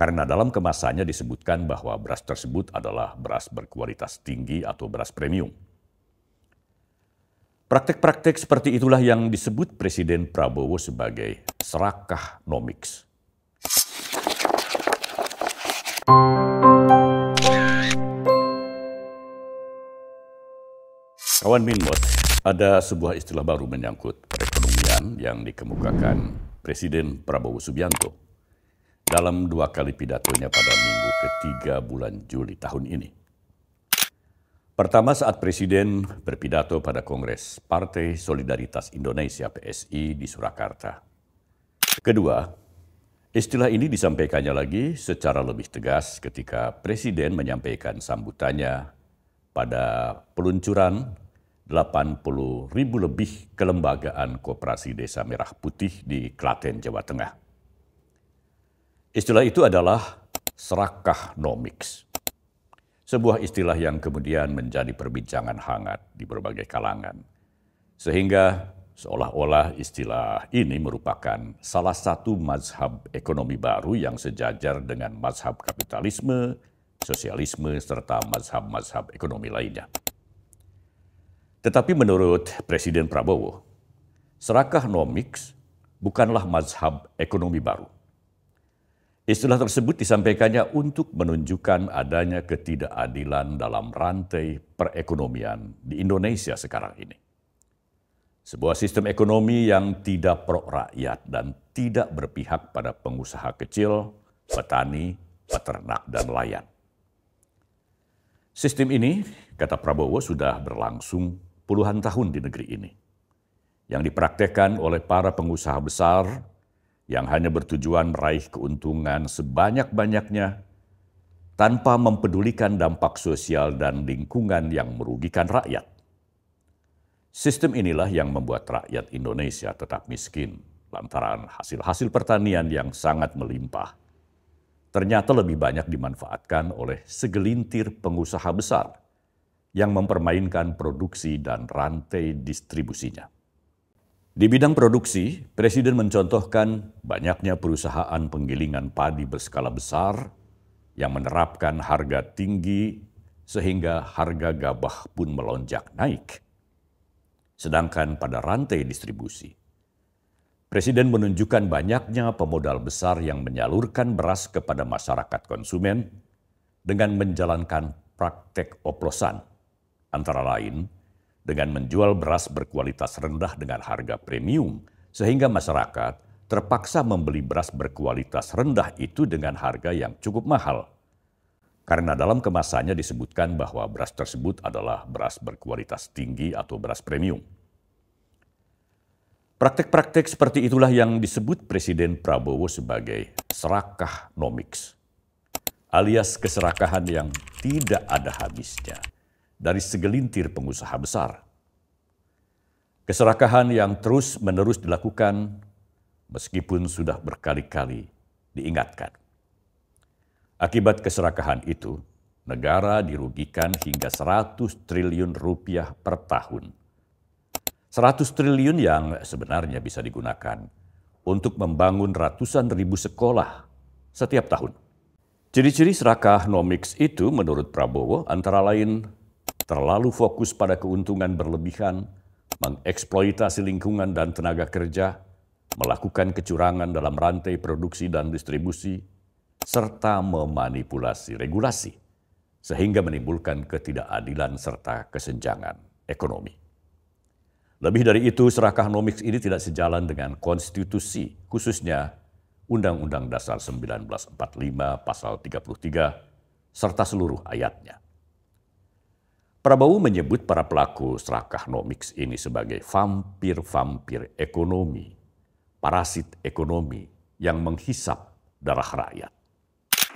Karena dalam kemasannya disebutkan bahwa beras tersebut adalah beras berkualitas tinggi atau beras premium. Praktek-praktek seperti itulah yang disebut Presiden Prabowo sebagai serakahnomics. Kawan Minmot, ada sebuah istilah baru menyangkut perekonomian yang dikemukakan Presiden Prabowo Subianto dalam 2 kali pidatonya pada minggu ketiga bulan Juli tahun ini. Pertama saat Presiden berpidato pada Kongres Partai Solidaritas Indonesia PSI di Surakarta. Kedua, istilah ini disampaikannya lagi secara lebih tegas ketika Presiden menyampaikan sambutannya pada peluncuran 80.000 lebih kelembagaan koperasi Desa Merah Putih di Klaten, Jawa Tengah. Istilah itu adalah serakahnomics. Sebuah istilah yang kemudian menjadi perbincangan hangat di berbagai kalangan. Sehingga seolah-olah istilah ini merupakan salah satu mazhab ekonomi baru yang sejajar dengan mazhab kapitalisme, sosialisme, serta mazhab-mazhab ekonomi lainnya. Tetapi menurut Presiden Prabowo, serakahnomics bukanlah mazhab ekonomi baru. Istilah tersebut disampaikannya untuk menunjukkan adanya ketidakadilan dalam rantai perekonomian di Indonesia sekarang ini. Sebuah sistem ekonomi yang tidak pro rakyat dan tidak berpihak pada pengusaha kecil, petani, peternak, dan nelayan. Sistem ini, kata Prabowo, sudah berlangsung puluhan tahun di negeri ini, yang dipraktekkan oleh para pengusaha besar yang hanya bertujuan meraih keuntungan sebanyak-banyaknya tanpa mempedulikan dampak sosial dan lingkungan yang merugikan rakyat. Sistem inilah yang membuat rakyat Indonesia tetap miskin lantaran hasil-hasil pertanian yang sangat melimpah ternyata lebih banyak dimanfaatkan oleh segelintir pengusaha besar yang mempermainkan produksi dan rantai distribusinya. Di bidang produksi, Presiden mencontohkan banyaknya perusahaan penggilingan padi berskala besar yang menerapkan harga tinggi sehingga harga gabah pun melonjak naik. Sedangkan pada rantai distribusi, Presiden menunjukkan banyaknya pemodal besar yang menyalurkan beras kepada masyarakat konsumen dengan menjalankan praktek oplosan, antara lain dengan menjual beras berkualitas rendah dengan harga premium, sehingga masyarakat terpaksa membeli beras berkualitas rendah itu dengan harga yang cukup mahal. Karena dalam kemasannya disebutkan bahwa beras tersebut adalah beras berkualitas tinggi atau beras premium. Praktek-praktek seperti itulah yang disebut Presiden Prabowo sebagai serakahnomics, alias keserakahan yang tidak ada habisnya dari segelintir pengusaha besar. Keserakahan yang terus-menerus dilakukan meskipun sudah berkali-kali diingatkan. Akibat keserakahan itu, negara dirugikan hingga 100 triliun rupiah per tahun. 100 triliun yang sebenarnya bisa digunakan untuk membangun ratusan ribu sekolah setiap tahun. Ciri-ciri serakahnomics itu menurut Prabowo antara lain terlalu fokus pada keuntungan berlebihan, mengeksploitasi lingkungan dan tenaga kerja, melakukan kecurangan dalam rantai produksi dan distribusi, serta memanipulasi regulasi, sehingga menimbulkan ketidakadilan serta kesenjangan ekonomi. Lebih dari itu, serakahnomics ini tidak sejalan dengan konstitusi, khususnya Undang-Undang Dasar 1945 pasal 33, serta seluruh ayatnya. Prabowo menyebut para pelaku serakahnomics ini sebagai vampir-vampir ekonomi, parasit ekonomi yang menghisap darah rakyat.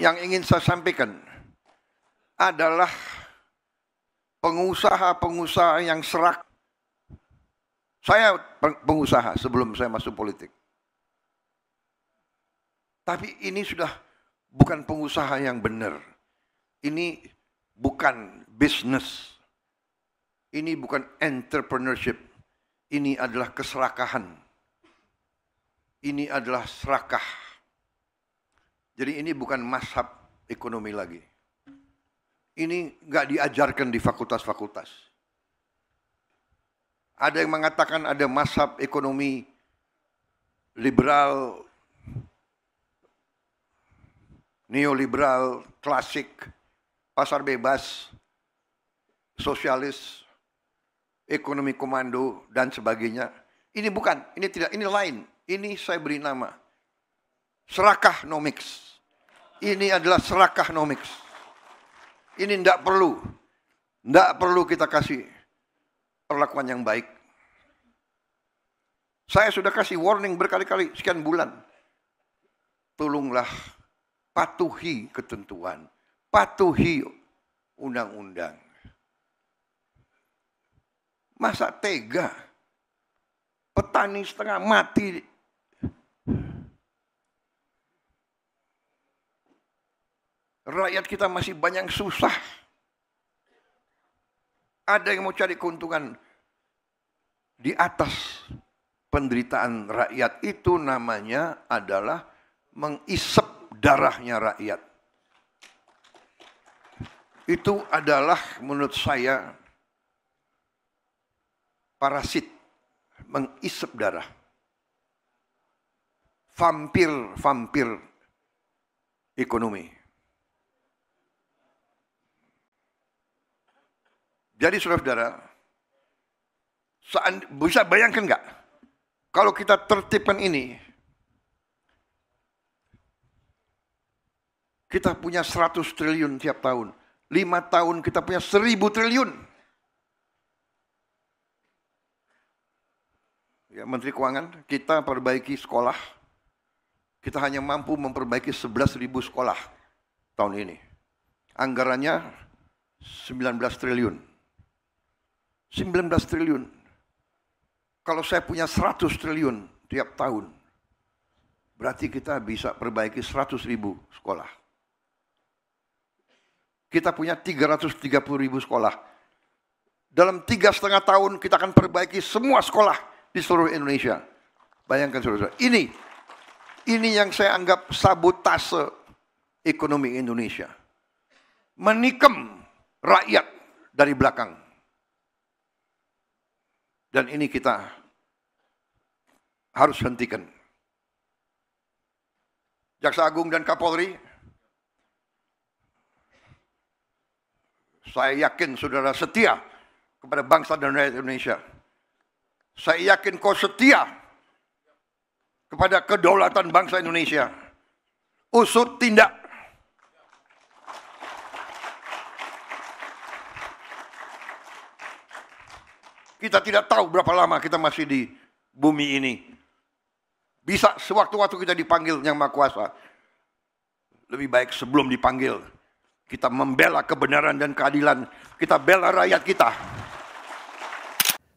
Yang ingin saya sampaikan adalah pengusaha-pengusaha yang serak. Saya pengusaha sebelum saya masuk politik. Tapi ini sudah bukan pengusaha yang benar. Ini bukan bisnis. Ini bukan entrepreneurship. Ini adalah keserakahan. Ini adalah serakah. Jadi ini bukan mazhab ekonomi lagi. Ini nggak diajarkan di fakultas-fakultas. Ada yang mengatakan ada mazhab ekonomi liberal, neoliberal, klasik, pasar bebas, sosialis, ekonomi komando, dan sebagainya. Ini bukan, ini tidak, ini lain. Ini saya beri nama serakahnomics. Ini adalah serakahnomics. Ini tidak perlu kita kasih perlakuan yang baik. Saya sudah kasih warning berkali-kali, sekian bulan. Tolonglah patuhi ketentuan, patuhi undang-undang. Masa tega? Petani setengah mati. Rakyat kita masih banyak susah. Ada yang mau cari keuntungan di atas penderitaan rakyat. Itu namanya adalah mengisep darahnya rakyat. Itu adalah menurut saya parasit, mengisep darah. Vampir ekonomi. Jadi saudara-saudara, bisa bayangkan nggak? Kalau kita tertibkan ini, kita punya 100 triliun tiap tahun. 5 tahun kita punya 1000 triliun. Ya, Menteri Keuangan, kita perbaiki sekolah. Kita hanya mampu memperbaiki 11.000 sekolah tahun ini. Anggarannya 19 triliun. 19 triliun. Kalau saya punya 100 triliun tiap tahun, berarti kita bisa perbaiki 100.000 sekolah. Kita punya 330.000 sekolah. Dalam 3,5 tahun kita akan perbaiki semua sekolah di seluruh Indonesia. Bayangkan saudara-saudara. Ini yang saya anggap sabotase ekonomi Indonesia. Menikam rakyat dari belakang. Dan ini kita harus hentikan. Jaksa Agung dan Kapolri, saya yakin saudara setia kepada bangsa dan rakyat Indonesia. Saya yakin kau setia kepada kedaulatan bangsa Indonesia. Usut tindak. Kita tidak tahu berapa lama kita masih di bumi ini. Bisa sewaktu-waktu kita dipanggil Yang Maha Kuasa. Lebih baik sebelum dipanggil, kita membela kebenaran dan keadilan. Kita bela rakyat kita.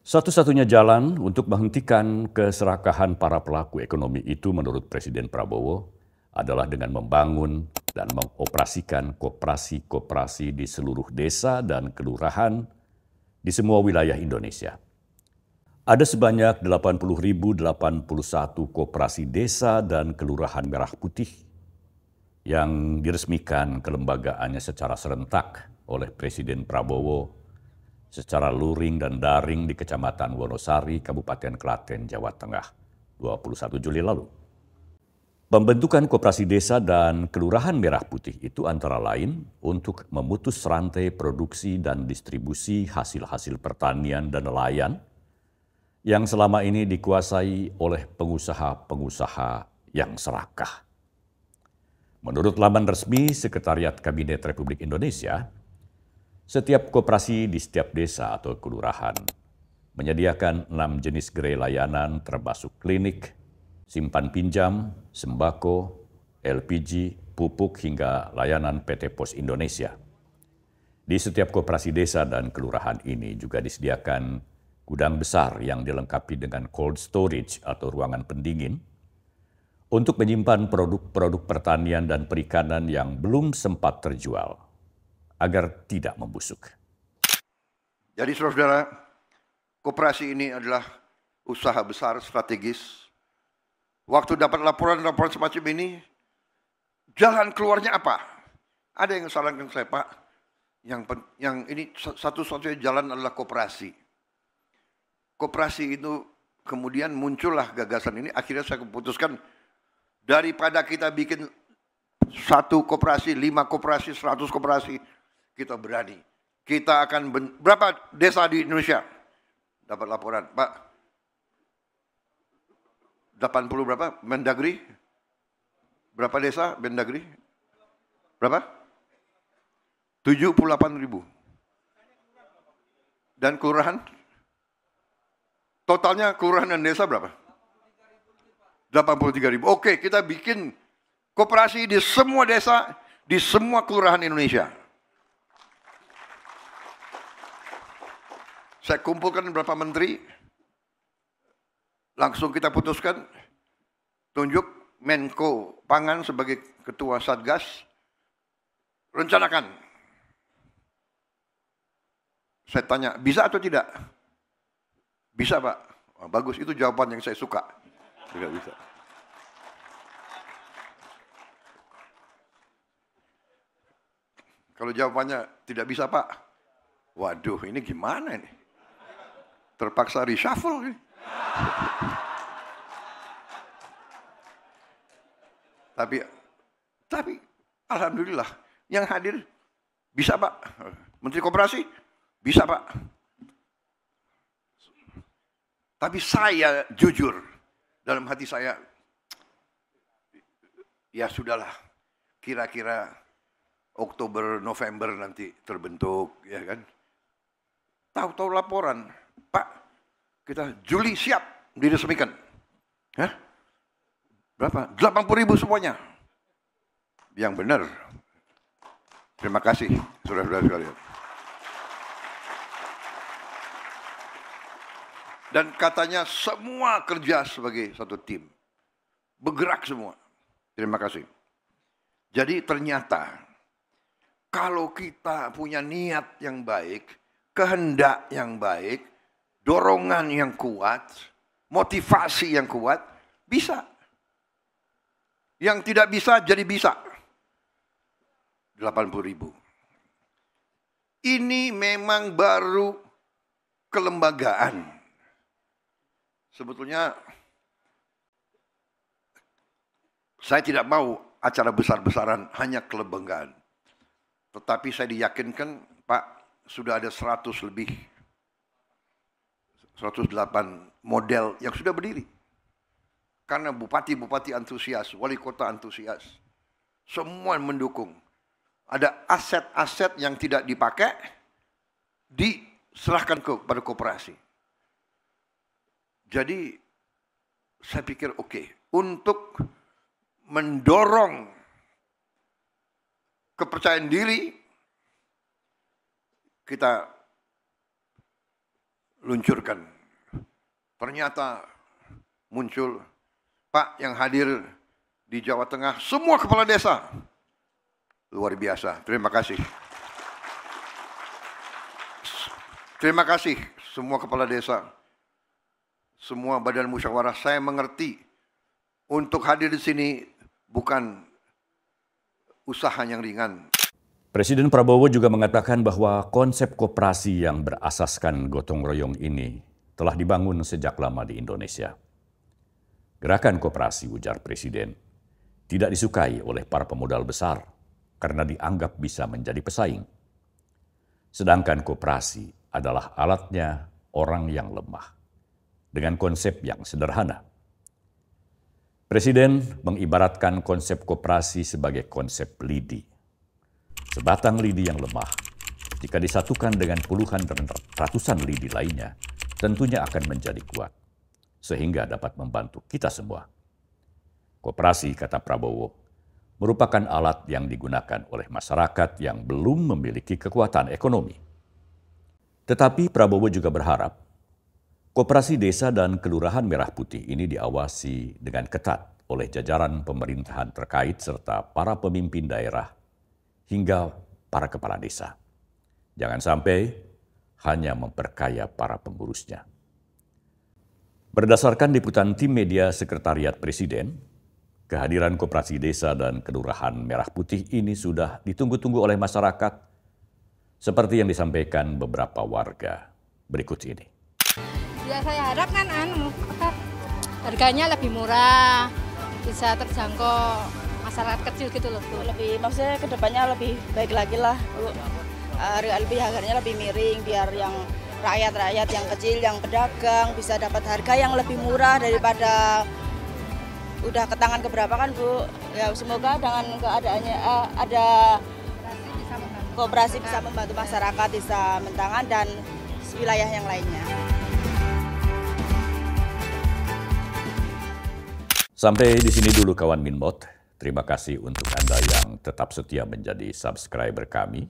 Satu-satunya jalan untuk menghentikan keserakahan para pelaku ekonomi itu menurut Presiden Prabowo adalah dengan membangun dan mengoperasikan koperasi-koperasi di seluruh desa dan kelurahan di semua wilayah Indonesia. Ada sebanyak 80.081 koperasi desa dan kelurahan merah putih yang diresmikan kelembagaannya secara serentak oleh Presiden Prabowo secara luring dan daring di Kecamatan Wonosari, Kabupaten Klaten, Jawa Tengah, 21 Juli lalu. Pembentukan koperasi desa dan kelurahan merah putih itu antara lain untuk memutus rantai produksi dan distribusi hasil-hasil pertanian dan nelayan yang selama ini dikuasai oleh pengusaha-pengusaha yang serakah. Menurut laman resmi Sekretariat Kabinet Republik Indonesia, setiap koperasi di setiap desa atau kelurahan menyediakan 6 jenis gerai layanan termasuk klinik, simpan pinjam, sembako, LPG, pupuk hingga layanan PT Pos Indonesia. Di setiap koperasi desa dan kelurahan ini juga disediakan gudang besar yang dilengkapi dengan cold storage atau ruangan pendingin untuk menyimpan produk-produk pertanian dan perikanan yang belum sempat terjual agar tidak membusuk. Jadi saudara-saudara, koperasi ini adalah usaha besar strategis. Waktu dapat laporan-laporan semacam ini, Jalan keluarnya apa? Ada yang sarankan saya, Pak, yang ini satu-satunya jalan adalah koperasi. Koperasi itu kemudian muncullah gagasan ini, akhirnya saya keputuskan daripada kita bikin 1 koperasi, 5 koperasi, 100 koperasi, kita berani. Kita akan, berapa desa di Indonesia? Dapat laporan, Pak. 80 berapa? Mendagri? Berapa desa Mendagri? Berapa? 78.000. Dan kelurahan? Totalnya kelurahan dan desa berapa? 83.000. Oke, kita bikin koperasi di semua desa, di semua kelurahan Indonesia. Saya kumpulkan beberapa menteri, langsung kita putuskan, tunjuk Menko Pangan sebagai ketua Satgas, rencanakan. Saya tanya, bisa atau tidak? Bisa, Pak. Oh, bagus, itu jawaban yang saya suka. Tidak bisa. Kalau jawabannya tidak bisa, Pak. Waduh, ini gimana ini? Terpaksa reshuffle. Tapi alhamdulillah yang hadir bisa, Pak. Menteri Koperasi bisa, Pak. Tapi saya jujur dalam hati saya, ya sudahlah, kira-kira Oktober, November nanti terbentuk, ya kan? Tahu-tahu laporan, Pak, kita Juli siap diresmikan. Hah? Berapa? 80.000 semuanya. Yang benar. Terima kasih, saudara-saudara sekalian. Dan katanya semua kerja sebagai satu tim. Bergerak semua. Terima kasih. Jadi ternyata kalau kita punya niat yang baik, kehendak yang baik, dorongan yang kuat, motivasi yang kuat, bisa. Yang tidak bisa jadi bisa. 80.000. Ini memang baru kelembagaan. Sebetulnya saya tidak mau acara besar-besaran, hanya kelembagaan. Tetapi saya diyakinkan, Pak, sudah ada 100 lebih, 108 model yang sudah berdiri. Karena bupati-bupati antusias, wali kota antusias, semua mendukung. Ada aset-aset yang tidak dipakai, diserahkan kepada koperasi. Jadi saya pikir oke, untuk mendorong kepercayaan diri, kita luncurkan. Ternyata muncul, Pak, yang hadir di Jawa Tengah, semua kepala desa. Luar biasa, terima kasih. Terima kasih semua kepala desa, semua badan musyawarah. Saya mengerti untuk hadir di sini bukan usaha yang ringan. Presiden Prabowo juga mengatakan bahwa konsep koperasi yang berasaskan gotong royong ini telah dibangun sejak lama di Indonesia. Gerakan koperasi, ujar Presiden, tidak disukai oleh para pemodal besar karena dianggap bisa menjadi pesaing. Sedangkan koperasi adalah alatnya orang yang lemah, dengan konsep yang sederhana. Presiden mengibaratkan konsep koperasi sebagai konsep lidi. Sebatang lidi yang lemah, jika disatukan dengan puluhan dan ratusan lidi lainnya, tentunya akan menjadi kuat, sehingga dapat membantu kita semua. Koperasi, kata Prabowo, merupakan alat yang digunakan oleh masyarakat yang belum memiliki kekuatan ekonomi. Tetapi Prabowo juga berharap koperasi desa dan kelurahan Merah Putih ini diawasi dengan ketat oleh jajaran pemerintahan terkait serta para pemimpin daerah hingga para kepala desa. Jangan sampai hanya memperkaya para pengurusnya. Berdasarkan liputan tim media Sekretariat Presiden, Kehadiran Koperasi Desa dan Kelurahan Merah Putih ini sudah ditunggu-tunggu oleh masyarakat, seperti yang disampaikan beberapa warga berikut ini. Ya saya harap kan harganya lebih murah, bisa terjangkau masyarakat kecil gitu loh Bu. Maksudnya kedepannya lebih baik lagi lah Bu. Harganya lebih miring biar yang rakyat yang kecil, yang pedagang bisa dapat harga yang lebih murah daripada udah ke tangan keberapa kan Bu. Ya semoga dengan keadaannya ada koperasi bisa membantu masyarakat bisa mentangan dan wilayah yang lainnya. Sampai di sini dulu kawan Minmot. Terima kasih untuk Anda yang tetap setia menjadi subscriber kami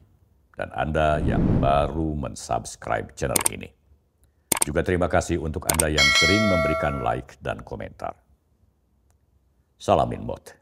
dan Anda yang baru mensubscribe channel ini. Juga terima kasih untuk Anda yang sering memberikan like dan komentar. Salam Minmot.